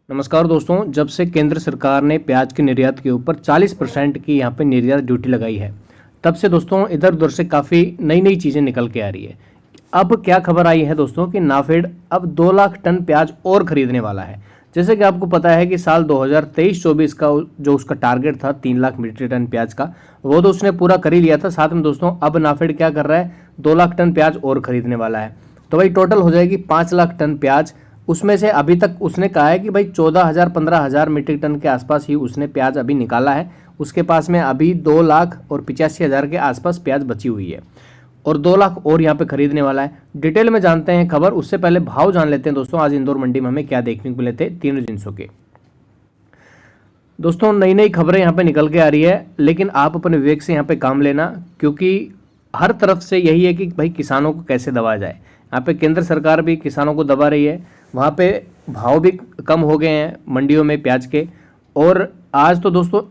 नमस्कार दोस्तों। जब से केंद्र सरकार ने प्याज के निर्यात के ऊपर 40% की यहाँ पे निर्यात ड्यूटी लगाई है, तब से दोस्तों इधर उधर से काफ़ी नई नई चीज़ें निकल के आ रही है। अब क्या खबर आई है दोस्तों कि नाफेड अब 2 लाख टन प्याज और खरीदने वाला है। जैसे कि आपको पता है कि साल 2023-24 का जो उसका टारगेट था 3 लाख मीट्रिक टन प्याज का, वो तो उसने पूरा कर ही लिया था। साथ में दोस्तों अब नाफेड क्या कर रहा है, 2 लाख टन प्याज और खरीदने वाला है। तो भाई टोटल हो जाएगी 5 लाख टन प्याज। उसमें से अभी तक उसने कहा है कि भाई 14,000-15,000 मीट्रिक टन के आसपास ही उसने प्याज अभी निकाला है। उसके पास में अभी 2,85,000 के आसपास प्याज बची हुई है और 2 लाख और यहाँ पे खरीदने वाला है। डिटेल में जानते हैं खबर, उससे पहले भाव जान लेते हैं दोस्तों। आज इंदौर मंडी में हमें क्या देखने को मिले थे तीनों जिन्सों के। दोस्तों नई नई खबरें यहाँ पे निकल के आ रही है, लेकिन आप अपने विवेक से यहाँ पे काम लेना, क्योंकि हर तरफ से यही है कि भाई किसानों को कैसे दबाया जाए। यहाँ पे केंद्र सरकार भी किसानों को दबा रही है, वहाँ पे भाव भी कम हो गए हैं मंडियों में प्याज के। और आज तो दोस्तों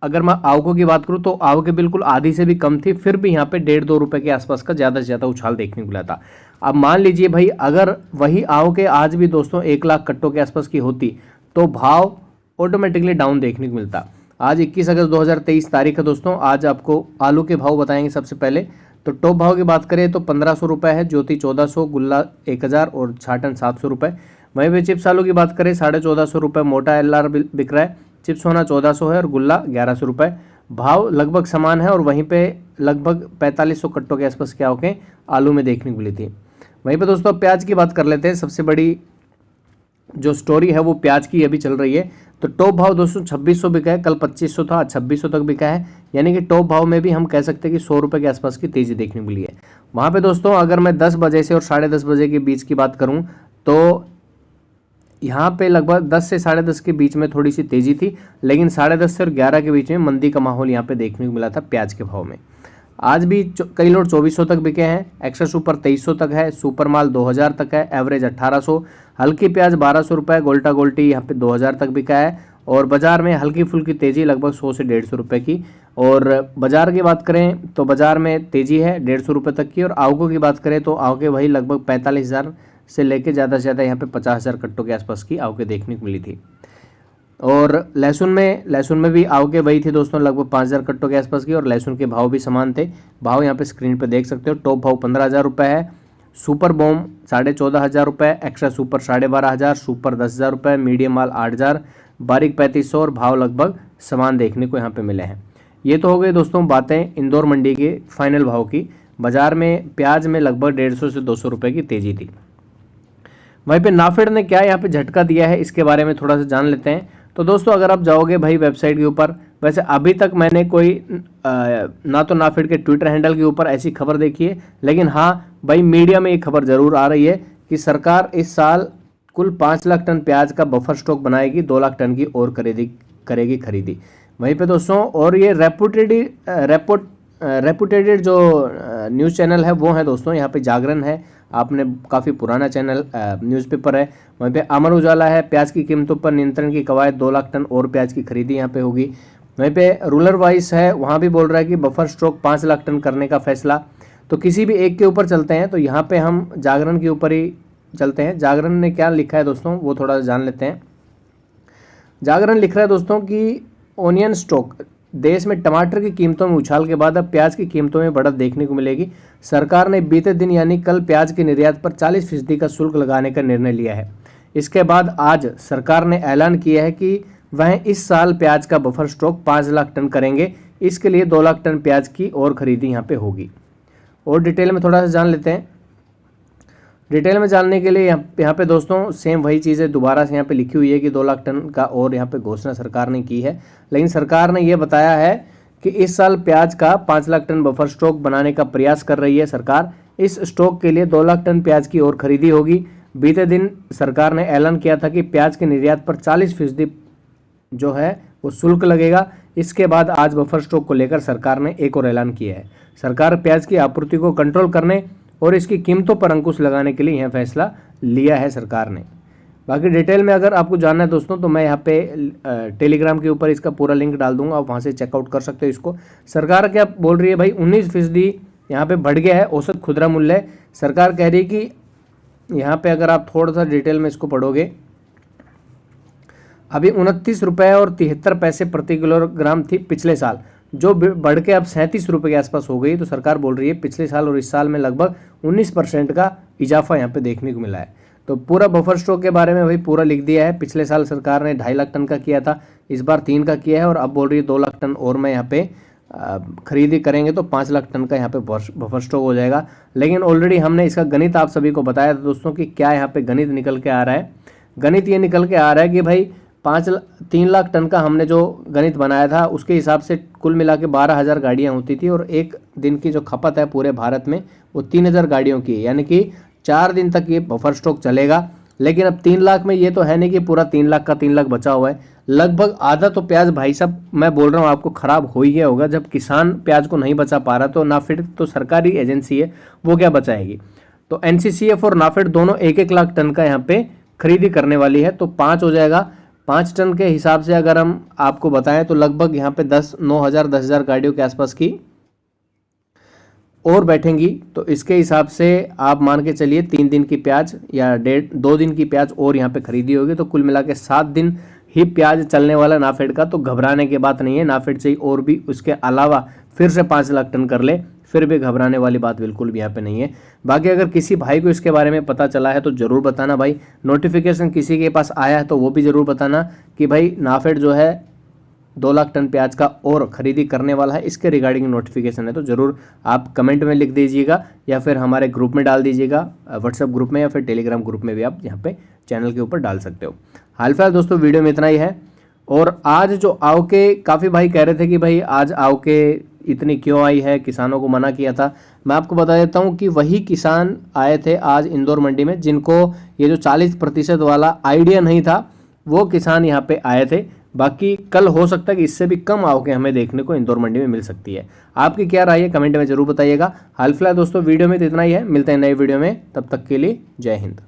अगर मैं आवकों की बात करूँ तो आवकें बिल्कुल आधी से भी कम थी, फिर भी यहाँ पे 1.5-2 रुपये के आसपास का ज़्यादा से ज़्यादा उछाल देखने को मिला था। अब मान लीजिए भाई अगर वही आवकें आज भी दोस्तों 1 लाख कट्टों के आसपास की होती तो भाव ऑटोमेटिकली डाउन देखने को मिलता। आज 21 अगस्त 2023 तारीख है दोस्तों। आज आपको आलू के भाव बताएंगे। सबसे पहले तो टॉप भाव की बात करें तो 1,500 रुपये है, ज्योति 1,400, गुल्ला 1,000 और छाटन 700 रुपये। वहीं पे चिप्स आलू की बात करें 1,450 रुपये मोटा LR बिक रहा है, चिप्स होना 1,400 है और गुल्ला 1,100 रुपये। भाव लगभग समान है और वहीं पे लगभग 4,500 कट्टों के आसपास क्या होके आलू में देखने को मिली थी। वहीं पे दोस्तों प्याज की बात कर लेते हैं। सबसे बड़ी जो स्टोरी है वो प्याज की अभी चल रही है। तो टॉप भाव दोस्तों 2,600 बिका है, कल 2,500 था, आज 2,600 तक बिका है। यानी कि टॉप भाव में भी हम कह सकते हैं कि 100 रुपये के आसपास की तेज़ी देखने को मिली है। वहाँ पे दोस्तों अगर मैं 10 बजे से और 10:30 बजे के बीच की बात करूँ तो यहाँ पे लगभग 10 से 10:30 के बीच में थोड़ी सी तेज़ी थी, लेकिन 10:30 से और 11 के बीच में मंदी का माहौल यहाँ पे देखने को मिला था प्याज के भाव में। आज भी कई लोट 2,400 तक बिके हैं, एक्स्ट्रा सुपर 2,300 तक है, सुपर माल 2,000 तक है, एवरेज 1,800, हल्की प्याज 1,200 रुपये, गोल्टा गोल्टी यहाँ पे 2,000 तक बिका है। और बाज़ार में हल्की फुल्की तेज़ी लगभग 100 से 150 रुपये की। और बाज़ार की बात करें तो बाज़ार में तेज़ी है 150 रुपये तक की। और आवकों की बात करें तो आवकें वही लगभग 45,000 से लेकर ज़्यादा से ज़्यादा यहाँ पे 50,000 कट्टों के आसपास की आवकें देखने को मिली थी। और लहसुन में भी आवकें वही थी दोस्तों, लगभग 5,000 कट्टों के आसपास की। और लहसुन के भाव भी समान थे। भाव यहाँ पे स्क्रीन पे देख सकते हो। टॉप भाव 15,000 रुपये है, सुपर बॉम 14,500 रुपये, एक्स्ट्रा सुपर 12,500, सुपर 10,000 रुपये, मीडियम माल 8,000, बारीक 3,500 और भाव लगभग समान देखने को यहाँ पे मिले हैं। ये तो हो गई दोस्तों बातें इंदौर मंडी के फाइनल भाव की। बाजार में प्याज में लगभग 150 से 200 रुपये की तेज़ी थी। वहीं पे नाफेड ने क्या यहाँ पे झटका दिया है इसके बारे में थोड़ा सा जान लेते हैं। तो दोस्तों अगर आप जाओगे भाई वेबसाइट के ऊपर, वैसे अभी तक मैंने कोई ना तो नाफेड के ट्विटर हैंडल के ऊपर ऐसी खबर देखी है, लेकिन हाँ भाई मीडिया में एक खबर जरूर आ रही है कि सरकार इस साल कुल 5 लाख टन प्याज का बफर स्टॉक बनाएगी, 2 लाख टन की और करेगी खरीदी। वहीं पे दोस्तों और ये रेपुटेटेड जो न्यूज़ चैनल है वो है दोस्तों, यहाँ पे जागरण है, आपने काफ़ी पुराना चैनल न्यूज़पेपर है। वहीं पे अमर उजाला है, प्याज की कीमतों पर नियंत्रण की कवायद, 2 लाख टन और प्याज की खरीदी यहाँ पे होगी। वहीं पे रूरल वाइस है, वहाँ भी बोल रहा है कि बफर स्टॉक 5 लाख टन करने का फैसला। तो किसी भी एक के ऊपर चलते हैं, तो यहाँ पे हम जागरण के ऊपर ही चलते हैं। जागरण ने क्या लिखा है दोस्तों वो थोड़ा जान लेते हैं। जागरण लिख रहा है दोस्तों कि ओनियन स्टॉक, देश में टमाटर की कीमतों में उछाल के बाद अब प्याज की कीमतों में बढ़त देखने को मिलेगी। सरकार ने बीते दिन यानी कल प्याज के निर्यात पर 40% का शुल्क लगाने का निर्णय लिया है। इसके बाद आज सरकार ने ऐलान किया है कि वह इस साल प्याज का बफर स्टॉक 5 लाख टन करेंगे। इसके लिए 2 लाख टन प्याज की और खरीदी यहाँ पे होगी। और डिटेल में थोड़ा सा जान लेते हैं। डिटेल में जानने के लिए यहाँ पे दोस्तों सेम वही चीज़ें दोबारा से यहाँ पे लिखी हुई है कि 2 लाख टन का और यहाँ पे घोषणा सरकार ने की है। लेकिन सरकार ने ये बताया है कि इस साल प्याज का 5 लाख टन बफर स्टॉक बनाने का प्रयास कर रही है सरकार। इस स्टॉक के लिए 2 लाख टन प्याज की और खरीदी होगी। बीते दिन सरकार ने ऐलान किया था कि प्याज के निर्यात पर 40% जो है वो शुल्क लगेगा। इसके बाद आज बफर स्टॉक को लेकर सरकार ने एक और ऐलान किया है। सरकार प्याज की आपूर्ति को कंट्रोल करने और इसकी कीमतों पर अंकुश लगाने के लिए यह फैसला लिया है सरकार ने। बाकी डिटेल में अगर आपको जानना है दोस्तों तो मैं यहाँ पे टेलीग्राम के ऊपर इसका पूरा लिंक डाल दूंगा, आप वहाँ से चेकआउट कर सकते हो इसको। सरकार क्या बोल रही है भाई, 19% यहाँ पे बढ़ गया है औसत खुदरा मूल्य। सरकार कह रही है कि यहाँ पे अगर आप थोड़ा सा डिटेल में इसको पढ़ोगे अभी 29 रुपये और 73 पैसे प्रति किलोग्राम थी पिछले साल, जो बढ़ के अब 37 रुपये के आसपास हो गई। तो सरकार बोल रही है पिछले साल और इस साल में लगभग 19% का इजाफा यहाँ पे देखने को मिला है। तो पूरा बफर स्टॉक के बारे में भाई पूरा लिख दिया है। पिछले साल सरकार ने 2.5 लाख टन का किया था, इस बार 3 का किया है और अब बोल रही है 2 लाख टन और मैं यहाँ पे खरीदी करेंगे तो 5 लाख टन का यहाँ पे बफर स्टॉक हो जाएगा। लेकिन ऑलरेडी हमने इसका गणित आप सभी को बताया था दोस्तों कि क्या यहाँ पे गणित निकल के आ रहा है। गणित ये निकल के आ रहा है कि भाई 3 लाख टन का हमने जो गणित बनाया था उसके हिसाब से कुल मिला के 12,000 गाड़ियाँ होती थी और एक दिन की जो खपत है पूरे भारत में वो 3,000 गाड़ियों की है, यानी कि 4 दिन तक ये बफर स्टॉक चलेगा। लेकिन अब 3 लाख में ये तो है नहीं कि पूरा 3 लाख का 3 लाख बचा हुआ है, लगभग आधा तो प्याज भाई साहब मैं बोल रहा हूँ आपको खराब हो ही गया होगा। जब किसान प्याज को नहीं बचा पा रहा तो नाफेड तो सरकारी एजेंसी है वो क्या बचाएगी। तो NCCF और नाफेड दोनों 1-1 लाख टन का यहाँ पे खरीदी करने वाली है, तो 5 हो जाएगा। 5 टन के हिसाब से अगर हम आपको बताएं तो लगभग यहाँ पे 10,000 गाड़ियों के आसपास की और बैठेंगी। तो इसके हिसाब से आप मान के चलिए 3 दिन की प्याज या 2 दिन की प्याज और यहाँ पे खरीदी होगी, तो कुल मिला के 7 दिन ही प्याज चलने वाला नाफेड का। तो घबराने की बात नहीं है, नाफेड से और भी उसके अलावा फिर से 5 लाख टन कर ले, फिर भी घबराने वाली बात बिल्कुल भी यहाँ पे नहीं है। बाकी अगर किसी भाई को इसके बारे में पता चला है तो ज़रूर बताना भाई, नोटिफिकेशन किसी के पास आया है तो वो भी ज़रूर बताना कि भाई नाफेड जो है 2 लाख टन प्याज का और खरीदी करने वाला है, इसके रिगार्डिंग नोटिफिकेशन है तो ज़रूर आप कमेंट में लिख दीजिएगा या फिर हमारे ग्रुप में डाल दीजिएगा, व्हाट्सएप ग्रुप में या फिर टेलीग्राम ग्रुप में भी आप यहाँ पे चैनल के ऊपर डाल सकते हो। हाल फिलहाल दोस्तों वीडियो में इतना ही है। और आज जो आव के काफ़ी भाई कह रहे थे कि भाई आज आव के इतनी क्यों आई है, किसानों को मना किया था। मैं आपको बता देता हूँ कि वही किसान आए थे आज इंदौर मंडी में जिनको ये जो 40% वाला आइडिया नहीं था, वो किसान यहाँ पे आए थे। बाकी कल हो सकता है कि इससे भी कम आवकें हमें देखने को इंदौर मंडी में मिल सकती है। आपकी क्या राय है कमेंट में जरूर बताइएगा। हाल फिलहाल दोस्तों वीडियो में तो इतना ही है, मिलते हैं नए वीडियो में, तब तक के लिए जय हिंद।